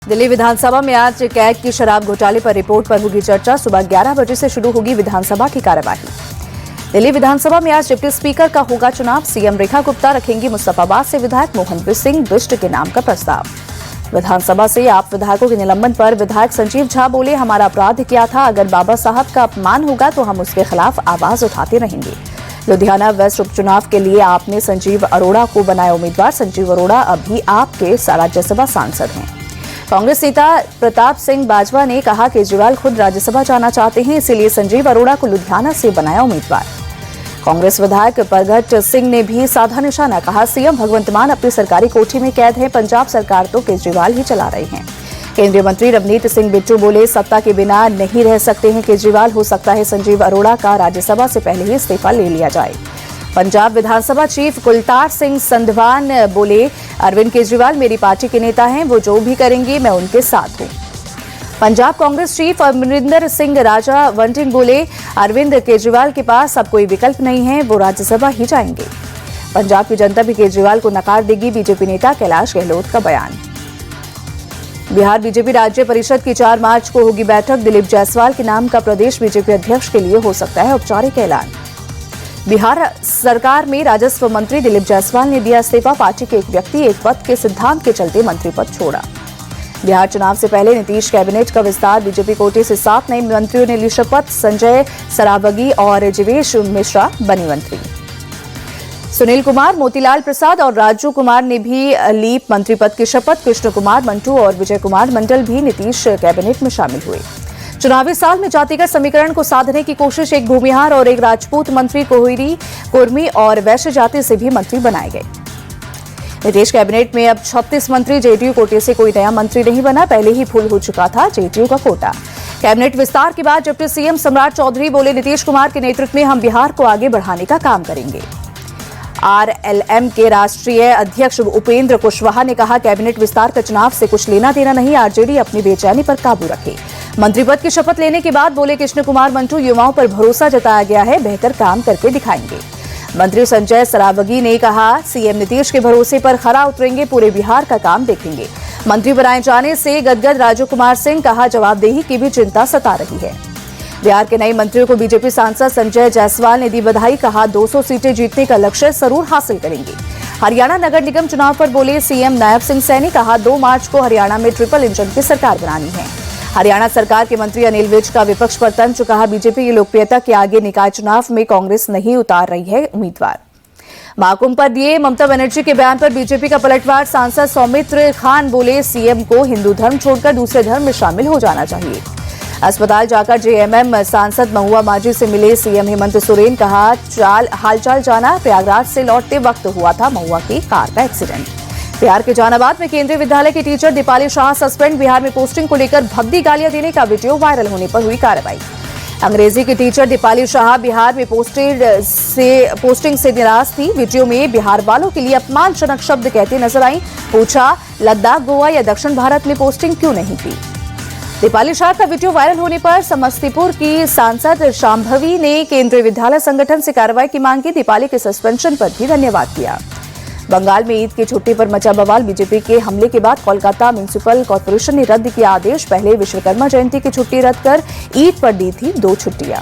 दिल्ली विधानसभा में आज कैग की शराब घोटाले पर रिपोर्ट पर होगी चर्चा। सुबह 11 बजे से शुरू होगी विधानसभा की कार्यवाही। दिल्ली विधानसभा में आज डिप्टी स्पीकर का होगा चुनाव। सीएम रेखा गुप्ता रखेंगी मुस्तफाबाद से विधायक मोहनप्रीत सिंह बिष्ट के नाम का प्रस्ताव। विधानसभा से आप विधायकों के निलंबन पर विधायक संजीव झा बोले, हमारा अपराध क्या था? अगर बाबा साहब का अपमान होगा तो हम उसके खिलाफ आवाज उठाते रहेंगे। लुधियाना वेस्ट उपचुनाव के लिए आपने संजीव अरोड़ा को बनाया उम्मीदवार। संजीव अरोड़ा अभी आपके राज्यसभा सांसद हैं। कांग्रेस नेता प्रताप सिंह बाजवा ने कहा केजरीवाल खुद राज्यसभा जाना चाहते हैं, इसीलिए संजीव अरोड़ा को लुधियाना से बनाया उम्मीदवार। कांग्रेस विधायक परगट सिंह ने भी साधा निशाना। कहा सीएम भगवंत मान अपनी सरकारी कोठी में कैद हैं, पंजाब सरकार तो केजरीवाल ही चला रहे हैं। केंद्रीय मंत्री रवनीत सिंह बिट्टू बोले, सत्ता के बिना नहीं रह सकते हैं केजरीवाल। हो सकता है संजीव अरोड़ा का राज्यसभा से पहले ही इस्तीफा ले लिया जाए। पंजाब विधानसभा चीफ कुलतार सिंह संधवान बोले, अरविंद केजरीवाल मेरी पार्टी के नेता हैं, वो जो भी करेंगे मैं उनके साथ हूं। पंजाब कांग्रेस चीफ अमरिंदर सिंह राजा वंटिंग बोले, अरविंद केजरीवाल के पास अब कोई विकल्प नहीं है, वो राज्यसभा ही जाएंगे। पंजाब की जनता भी केजरीवाल को नकार देगी, बीजेपी नेता कैलाश गहलोत का बयान। बिहार बीजेपी राज्य परिषद की 4 मार्च को होगी बैठक। दिलीप जायसवाल के नाम का प्रदेश बीजेपी अध्यक्ष के लिए हो सकता है औपचारिक ऐलान। बिहार सरकार में राजस्व मंत्री दिलीप जायसवाल ने दिया इस्तीफा। पार्टी के एक व्यक्ति एक पद के सिद्धांत के चलते मंत्री पद छोड़ा। बिहार चुनाव से पहले नीतीश कैबिनेट का विस्तार। बीजेपी कोटे से 7 नए मंत्रियों ने ली शपथ। संजय सरावगी और जीवेश मिश्रा बने मंत्री। सुनील कुमार, मोतीलाल प्रसाद और राजू कुमार ने भी ली मंत्री पद की शपथ। कृष्ण कुमार मंटू और विजय कुमार मंडल भी नीतीश कैबिनेट में शामिल हुए। चुनावी साल में जातिगत समीकरण को साधने की कोशिश। एक भूमिहार और एक राजपूत मंत्री कोहिरी, कुर्मी और वैश्य जाति से भी मंत्री बनाए गए। नीतीश कैबिनेट में अब 36 मंत्री। जेडीयू कोटे से कोई नया मंत्री नहीं बना, पहले ही फुल हो चुका था जेडीयू का कोटा। कैबिनेट विस्तार के बाद डिप्टी सीएम सम्राट चौधरी बोले, नीतीश कुमार के नेतृत्व में हम बिहार को आगे बढ़ाने का काम करेंगे। आरएलएम के राष्ट्रीय अध्यक्ष उपेंद्र कुशवाहा ने कहा, कैबिनेट विस्तार का चुनाव से कुछ लेना देना नहीं, आरजेडी अपनी बेचैनी पर काबू रखे। मंत्री पद की शपथ लेने के बाद बोले कृष्ण कुमार मंटू, युवाओं पर भरोसा जताया गया है, बेहतर काम करके दिखाएंगे। मंत्री संजय सरावगी ने कहा, सीएम नीतीश के भरोसे पर खरा उतरेंगे, पूरे बिहार का काम देखेंगे। मंत्री बनाए जाने से गदगद राजू कुमार सिंह। कहा, जवाबदेही की भी चिंता सता रही है। बिहार के नए मंत्रियों को बीजेपी सांसद संजय जायसवाल ने दी बधाई। कहा, 200 सीटें जीतने का लक्ष्य जरूर हासिल करेंगे। हरियाणा नगर निगम चुनाव पर बोले सीएम नायब सिंह सैनी। कहा, 2 मार्च को हरियाणा में ट्रिपल इंजन की सरकार बनानी है। हरियाणा सरकार के मंत्री अनिल विज का विपक्ष पर तंज। कहा, बीजेपी की लोकप्रियता के आगे निकाय चुनाव में कांग्रेस नहीं उतार रही है उम्मीदवार। महाकुंभ पर दिए ममता बनर्जी के बयान पर बीजेपी का पलटवार। सांसद सौमित्र खान बोले, सीएम को हिंदू धर्म छोड़कर दूसरे धर्म में शामिल हो जाना चाहिए। अस्पताल जाकर जेएमएम सांसद महुआ माझी से मिले सीएम हेमंत सोरेन। कहा, हालचाल जाना। प्रयागराज से लौटते वक्त हुआ था महुआ की कार का एक्सीडेंट। बिहार के जहानाबाद में केंद्रीय विद्यालय की टीचर दीपाली शाह सस्पेंड। बिहार में पोस्टिंग को लेकर भद्दी गालियां देने का वीडियो वायरल होने पर हुई कार्रवाई। अंग्रेजी की टीचर दीपाली शाह बिहार में पोस्टिंग से निराश थी। वीडियो में बिहार वालों के लिए अपमानजनक शब्द कहते नजर आई। पूछा, लद्दाख, गोवा या दक्षिण भारत में पोस्टिंग क्यों नहीं की? दीपाली शाह का वीडियो वायरल होने पर समस्तीपुर की सांसद शांभवी ने केंद्रीय विद्यालय संगठन से कार्रवाई की मांग की। दीपाली के सस्पेंशन पर भी धन्यवाद किया। बंगाल में ईद की छुट्टी पर मचा बवाल। बीजेपी के हमले के बाद कोलकाता म्युनिसिपल कॉर्पोरेशन ने रद्द किया आदेश। पहले विश्वकर्मा जयंती की छुट्टी रद्द कर ईद पर दी थी 2 छुट्टियां।